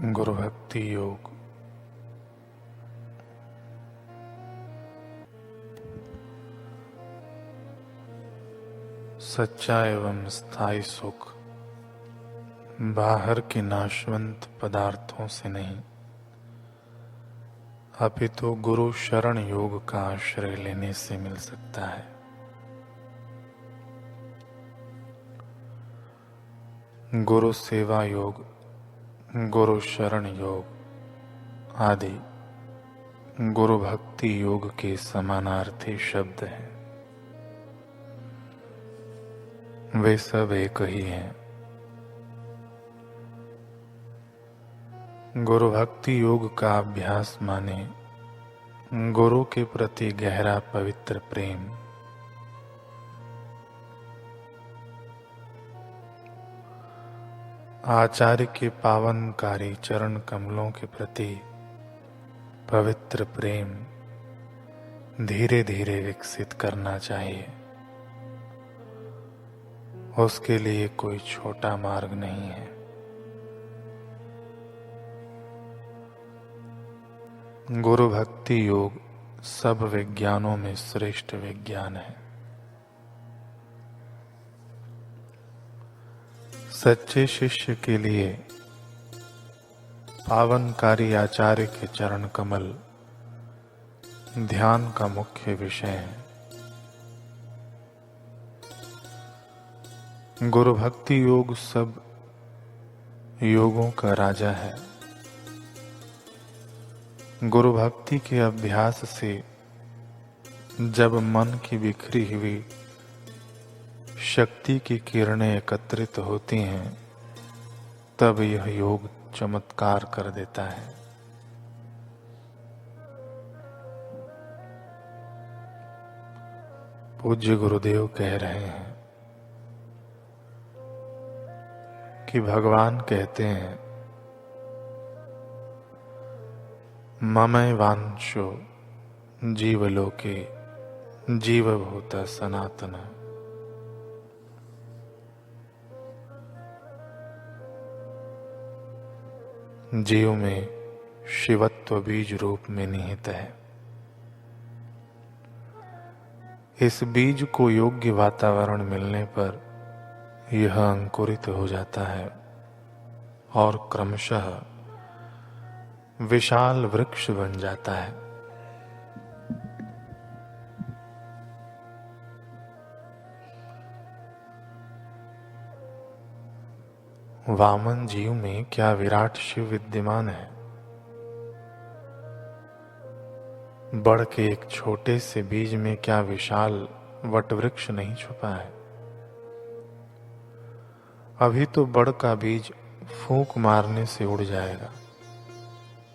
गुरु भक्ति योग। सच्चा एवं स्थायी सुख बाहर के नाशवंत पदार्थों से नहीं, अपितु गुरु शरण योग का आश्रय लेने से मिल सकता है। गुरु सेवा योग, गुरु शरण योग आदि गुरु भक्ति योग के समानार्थी शब्द हैं। वे सब एक ही हैं। गुरु भक्ति योग का अभ्यास माने गुरु के प्रति गहरा पवित्र प्रेम, आचार्य के पावनकारी चरण कमलों के प्रति पवित्र प्रेम धीरे धीरे विकसित करना चाहिए। उसके लिए कोई छोटा मार्ग नहीं है। गुरु भक्ति योग सब विज्ञानों में श्रेष्ठ विज्ञान है। सच्चे शिष्य के लिए पावनकारी आचार्य के चरण कमल ध्यान का मुख्य विषय है। गुरु भक्ति योग सब योगों का राजा है। गुरु भक्ति के अभ्यास से जब मन की बिखरी हुई शक्ति की किरणें एकत्रित होती हैं, तब यह योग चमत्कार कर देता है। पूज्य गुरुदेव कह रहे हैं कि भगवान कहते हैं, ममैवांशो जीवलोके जीवभूत सनातन। जीव में शिवत्व बीज रूप में निहित है। इस बीज को योग्य वातावरण मिलने पर यह अंकुरित हो जाता है और क्रमशः विशाल वृक्ष बन जाता है। वामन जीव में क्या विराट शिव विद्यमान है। बड़ के एक छोटे से बीज में क्या विशाल वटवृक्ष नहीं छुपा है। अभी तो बड़ का बीज फूंक मारने से उड़ जाएगा,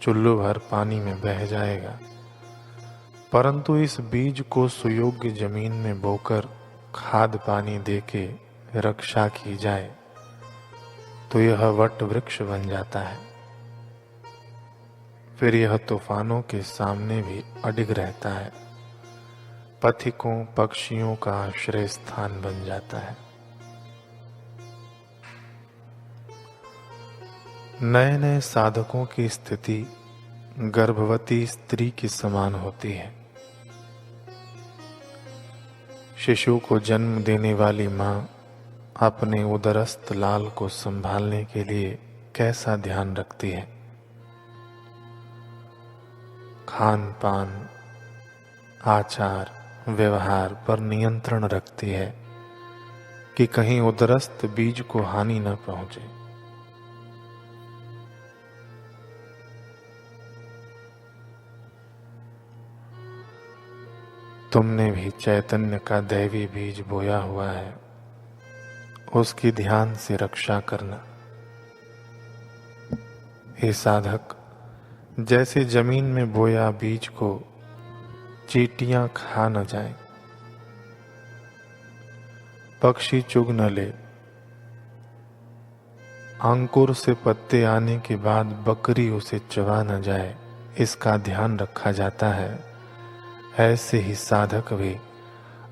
चुल्लू भर पानी में बह जाएगा, परंतु इस बीज को सुयोग्य जमीन में बोकर खाद पानी देके रक्षा की जाए तो यह वट वृक्ष बन जाता है। फिर यह तूफानों के सामने भी अडिग रहता है, पथिकों पक्षियों का आश्रय स्थान बन जाता है। नए नए साधकों की स्थिति गर्भवती स्त्री की समान होती है। शिशु को जन्म देने वाली मां अपने उदरस्थ लाल को संभालने के लिए कैसा ध्यान रखती है। खान पान, आचार व्यवहार पर नियंत्रण रखती है कि कहीं उदरस्थ बीज को हानि न पहुंचे। तुमने भी चैतन्य का दैवी बीज बोया हुआ है, उसकी ध्यान से रक्षा करना। हे साधक, जैसे जमीन में बोया बीज को चींटियां खा न जाएं, पक्षी चुग न ले, अंकुर से पत्ते आने के बाद बकरी उसे चबा न जाए, इसका ध्यान रखा जाता है। ऐसे ही साधक भी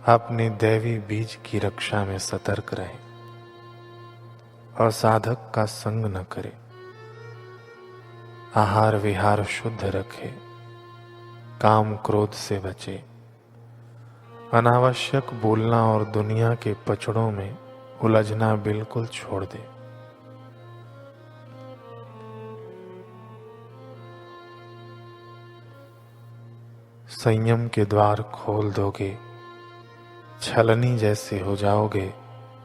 अपने दैवी बीज की रक्षा में सतर्क रहे, असाधक का संग न करे। आहार विहार शुद्ध रखे, काम क्रोध से बचे, अनावश्यक बोलना और दुनिया के पचड़ों में उलझना बिल्कुल छोड़ दे। संयम के द्वार खोल दोगे, छलनी जैसे हो जाओगे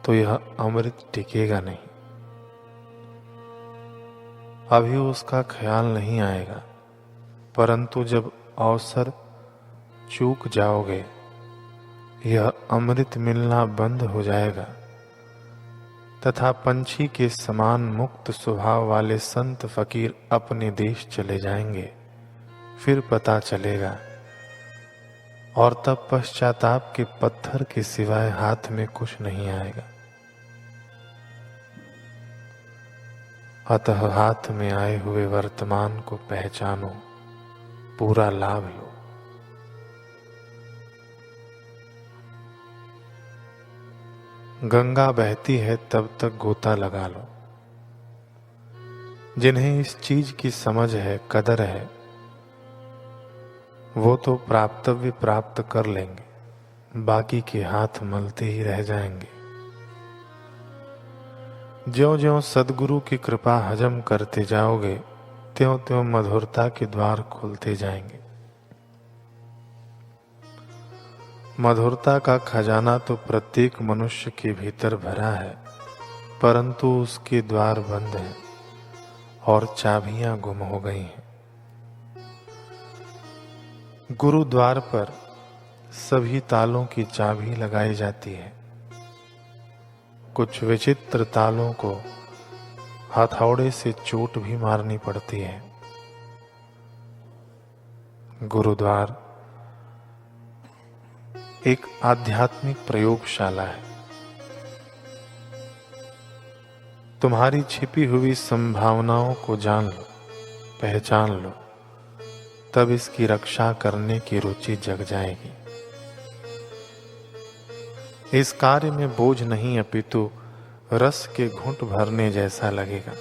तो यह अमृत टिकेगा नहीं। अभी उसका ख्याल नहीं आएगा, परंतु जब अवसर चूक जाओगे यह अमृत मिलना बंद हो जाएगा तथा पंछी के समान मुक्त स्वभाव वाले संत फकीर अपने देश चले जाएंगे। फिर पता चलेगा और तब पश्चाताप के पत्थर के सिवाय हाथ में कुछ नहीं आएगा। अतः हाथ में आए हुए वर्तमान को पहचानो, पूरा लाभ लो। गंगा बहती है तब तक गोता लगा लो। जिन्हें इस चीज की समझ है, कदर है, वो तो प्राप्तव्य प्राप्त कर लेंगे, बाकी के हाथ मलते ही रह जाएंगे। ज्यों-ज्यों सद्गुरु की कृपा हजम करते जाओगे, त्यों-त्यों मधुरता के द्वार खुलते जाएंगे। मधुरता का खजाना तो प्रत्येक मनुष्य के भीतर भरा है, परंतु उसके द्वार बंद हैं और चाबियां गुम हो गई हैं। गुरुद्वार पर सभी तालों की चाबी लगाई जाती है। कुछ विचित्र तालों को हथौड़े से चोट भी मारनी पड़ती है। गुरुद्वार एक आध्यात्मिक प्रयोगशाला है। तुम्हारी छिपी हुई संभावनाओं को जान लो, पहचान लो, तब इसकी रक्षा करने की रुचि जग जाएगी। इस कार्य में बोझ नहीं अपितु रस के घूंट भरने जैसा लगेगा।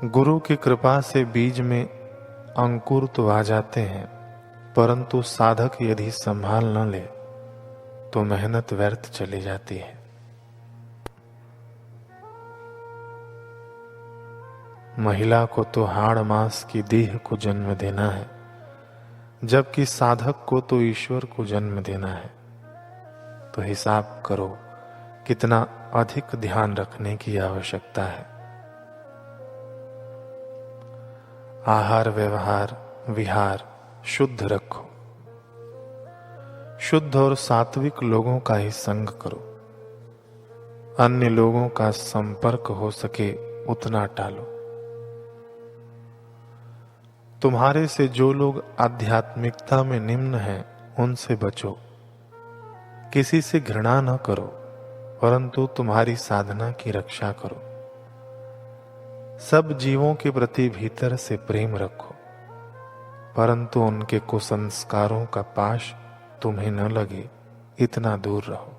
गुरु की कृपा से बीज में अंकुर तो आ जाते हैं, परंतु साधक यदि संभाल न ले तो मेहनत व्यर्थ चली जाती है। महिला को तो हाड़ मांस की देह को जन्म देना है, जबकि साधक को तो ईश्वर को जन्म देना है। तो हिसाब करो कितना अधिक ध्यान रखने की आवश्यकता है। आहार व्यवहार विहार शुद्ध रखो। शुद्ध और सात्विक लोगों का ही संग करो। अन्य लोगों का संपर्क हो सके उतना टालो। तुम्हारे से जो लोग आध्यात्मिकता में निम्न हैं, उनसे बचो। किसी से घृणा न करो, परंतु तुम्हारी साधना की रक्षा करो। सब जीवों के प्रति भीतर से प्रेम रखो, परंतु उनके कुसंस्कारों का पाश तुम्हें न लगे, इतना दूर रहो।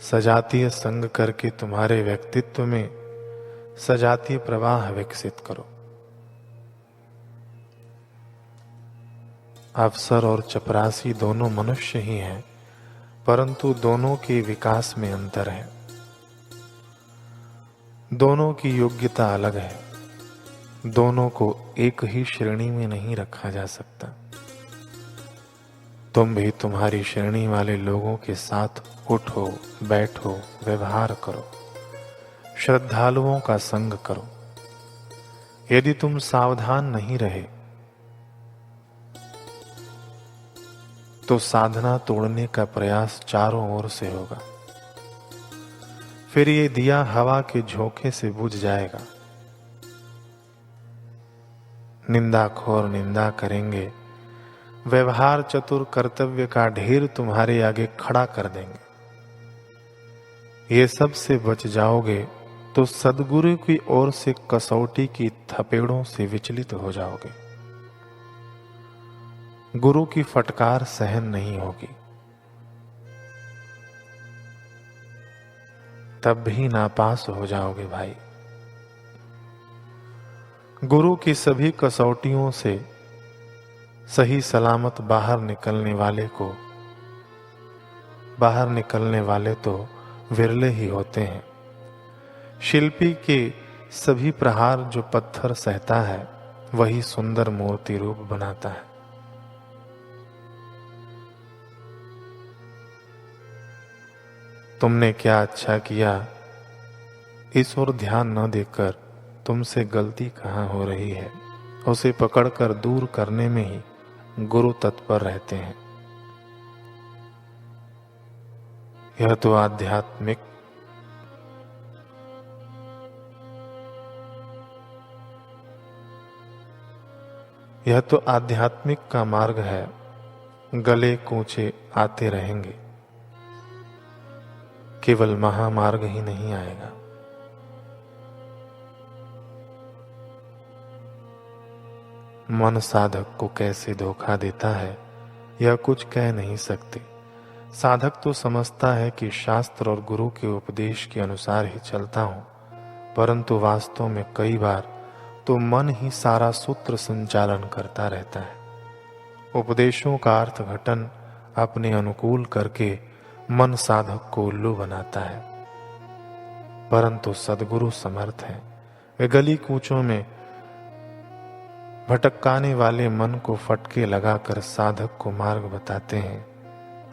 सजातीय संग करके तुम्हारे व्यक्तित्व में सजातीय प्रवाह विकसित करो। अफसर और चपरासी दोनों मनुष्य ही हैं, परंतु दोनों के विकास में अंतर है। दोनों की योग्यता अलग है। दोनों को एक ही श्रेणी में नहीं रखा जा सकता। तुम भी तुम्हारी श्रेणी वाले लोगों के साथ उठो, बैठो, व्यवहार करो, श्रद्धालुओं का संग करो। यदि तुम सावधान नहीं रहे तो साधना तोड़ने का प्रयास चारों ओर से होगा। फिर ये दिया हवा के झोंके से बुझ जाएगा। निंदाखोर निंदा करेंगे, व्यवहार चतुर कर्तव्य का ढेर तुम्हारे आगे खड़ा कर देंगे। ये सब से बच जाओगे तो सद्गुरु की ओर से कसौटी की थपेड़ों से विचलित हो जाओगे। गुरु की फटकार सहन नहीं होगी। तब भी नापास हो जाओगे भाई। गुरु की सभी कसौटियों से सही सलामत बाहर निकलने वाले तो विरले ही होते हैं। शिल्पी के सभी प्रहार जो पत्थर सहता है, वही सुंदर मूर्ति रूप बनाता है। तुमने क्या अच्छा किया, इस ओर ध्यान न देकर तुमसे गलती कहाँ हो रही है, उसे पकड़कर दूर करने में ही गुरु तत्पर रहते हैं। यह तो आध्यात्मिक का मार्ग है। गले कूचे आते रहेंगे, केवल महामार्ग ही नहीं आएगा। मन साधक को कैसे धोखा देता है, यह कुछ कह नहीं सकते। साधक तो समझता है कि शास्त्र और गुरु के उपदेश के अनुसार ही चलता हूं, परंतु वास्तव में कई बार तो मन ही सारा सूत्र संचालन करता रहता है। उपदेशों का अर्थघटन अपने अनुकूल करके मन साधक को उल्लू बनाता है, परंतु सद्गुरु समर्थ हैं। वे गली कूचों में भटकाने वाले मन को फटके लगाकर साधक को मार्ग बताते हैं।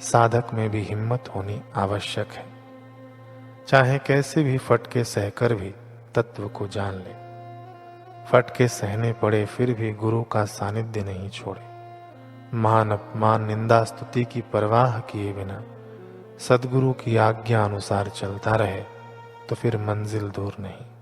साधक में भी हिम्मत होनी आवश्यक है, चाहे कैसे भी फटके सहकर भी तत्व को जान ले। फटके सहने पड़े फिर भी गुरु का सानिध्य नहीं छोड़े। मान अपमान निंदा स्तुति की परवाह किए बिना सद्गुरु की आज्ञा अनुसार चलता रहे तो फिर मंजिल दूर नहीं।